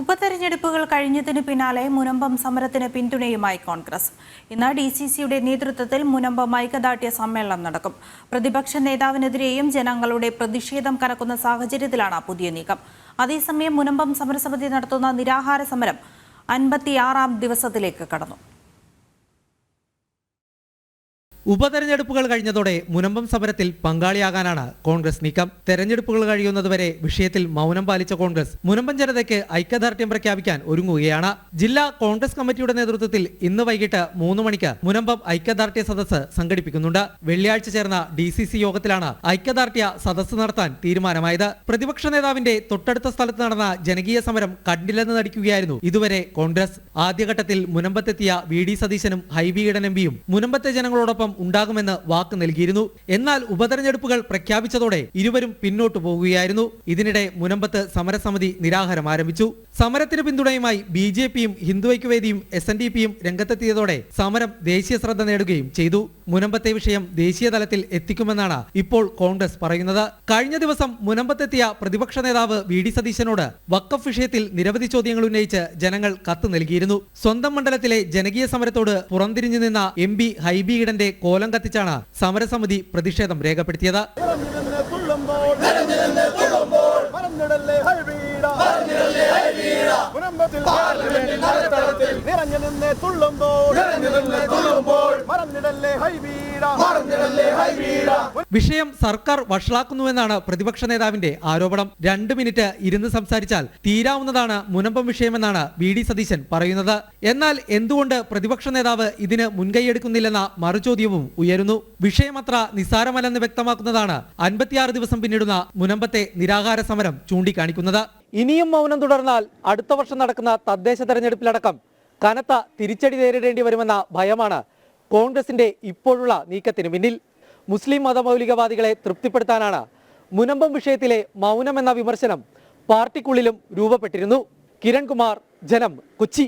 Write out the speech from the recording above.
ഉപതെരഞ്ഞെടുപ്പുകൾ കഴിഞ്ഞതിന് പിന്നാലെ മുനമ്പം സമരത്തിന് പിന്തുണയുമായി കോൺഗ്രസ്. ഇന്ന് DCCയുടെ നേതൃത്വത്തിൽ മുനമ്പം ഐക്യദാർഢ്യ സമ്മേളനം നടക്കും. പ്രതിപക്ഷ നേതാവിനെതിരെയും ജനങ്ങളുടെ പ്രതിഷേധം കനക്കുന്ന സാഹചര്യത്തിലാണ് പുതിയ നീക്കം. അതേസമയം മുനമ്പം സമരസമിതി നടത്തുന്ന നിരാഹാര സമരം 56ാം ദിവസത്തിലേക്ക് കടന്നു. ഉപതെരഞ്ഞെടുപ്പുകൾ കഴിഞ്ഞതോടെ മുനമ്പം സമരത്തിൽ പങ്കാളിയാകാനാണ് കോൺഗ്രസ് നീക്കം. തെരഞ്ഞെടുപ്പുകൾ കഴിയുന്നതുവരെ വിഷയത്തിൽ മൗനം പാലിച്ച കോൺഗ്രസ് മുനമ്പം ജനതയ്ക്ക് ഐക്യദാർഢ്യം പ്രഖ്യാപിക്കാൻ ഒരുങ്ങുകയാണ്. ജില്ലാ കോൺഗ്രസ് കമ്മിറ്റിയുടെ നേതൃത്വത്തിൽ ഇന്ന് വൈകിട്ട് 3 മണിക്ക് മുനമ്പം ഐക്യദാർഢ്യ സദസ്സ് സംഘടിപ്പിക്കുന്നുണ്ട്. വെള്ളിയാഴ്ച ചേർന്ന DCC യോഗത്തിലാണ് ഐക്യദാർഢ്യ സദസ്സ് നടത്താൻ തീരുമാനമായത്. പ്രതിപക്ഷ നേതാവിന്റെ തൊട്ടടുത്ത സ്ഥലത്ത് നടന്ന ജനകീയ സമരം കണ്ടില്ലെന്ന് നടിക്കുകയായിരുന്നു ഇതുവരെ കോൺഗ്രസ്. ആദ്യഘട്ടത്തിൽ മുനമ്പത്തെത്തിയ VD സതീശനും ഹൈബി ഈഡൻ MPയും മുനമ്പത്തെ ജനങ്ങളോടൊപ്പം ഉണ്ടാകുമെന്ന് വാക്ക് നൽകിയിരുന്നു. എന്നാൽ ഉപതെരഞ്ഞെടുപ്പുകൾ പ്രഖ്യാപിച്ചതോടെ ഇരുവരും പിന്നോട്ടു പോകുകയായിരുന്നു. ഇതിനിടെ മുനമ്പത്ത് സമരസമിതി നിരാഹാരം ആരംഭിച്ചു. സമരത്തിന് പിന്തുണയുമായി BJPയും ഹിന്ദു ഐക്യവേദിയും SNDPയും രംഗത്തെത്തിയതോടെ സമരം ദേശീയ ശ്രദ്ധ നേടുകയും ചെയ്തു. മുനമ്പത്തെ വിഷയം ദേശീയ തലത്തിൽ എത്തിക്കുമെന്നാണ് ഇപ്പോൾ കോൺഗ്രസ് പറയുന്നത്. കഴിഞ്ഞ ദിവസം മുനമ്പത്തെത്തിയ പ്രതിപക്ഷ നേതാവ് VD സതീശനോട് വഖഫ് വിഷയത്തിൽ നിരവധി ചോദ്യങ്ങൾ ഉന്നയിച്ച് ജനങ്ങൾ കത്ത് നൽകിയിരുന്നു. സ്വന്തം മണ്ഡലത്തിലെ ജനകീയ സമരത്തോട് പുറംതിരിഞ്ഞു നിന്ന MP ഹൈബി ഈഡന്റെ കോലം കത്തിച്ചാണ് സമരസമിതി പ്രതിഷേധം രേഖപ്പെടുത്തിയത്. വിഷയം സർക്കാർ വഷളാക്കുന്നുവെന്നാണ് പ്രതിപക്ഷ നേതാവിന്റെ ആരോപണം. 2 മിനിറ്റ് ഇരുന്ന് സംസാരിച്ചാൽ തീരാവുന്നതാണ് മുനമ്പം വിഷയമെന്നാണ് VD സതീശൻ പറയുന്നത്. എന്നാൽ എന്തുകൊണ്ട് പ്രതിപക്ഷ നേതാവ് ഇതിന് മുൻകൈയെടുക്കുന്നില്ലെന്ന മറുചോദ്യവും ഉയരുന്നു. വിഷയമത്ര നിസ്സാരമല്ലെന്ന് വ്യക്തമാക്കുന്നതാണ് 56 ദിവസം പിന്നിടുന്ന മുനമ്പത്തെ നിരാഹാര സമരം ചൂണ്ടിക്കാണിക്കുന്നത്. ഇനിയും മൗനം തുടർന്നാൽ അടുത്ത വർഷം നടക്കുന്ന തദ്ദേശ തെരഞ്ഞെടുപ്പിലടക്കം കനത്ത തിരിച്ചടി നേരിടേണ്ടി വരുമെന്ന ഭയമാണ് കോൺഗ്രസിന്റെ ഇപ്പോഴുള്ള നീക്കത്തിന് പിന്നിൽ. മുസ്ലിം മതമൗലികവാദികളെ തൃപ്തിപ്പെടുത്താനാണ് മുനമ്പം വിഷയത്തിലെ മൗനം എന്ന വിമർശനം പാർട്ടിക്കുള്ളിലും രൂപപ്പെട്ടിരുന്നു. കിരൺ കുമാർ, ജനം, കൊച്ചി.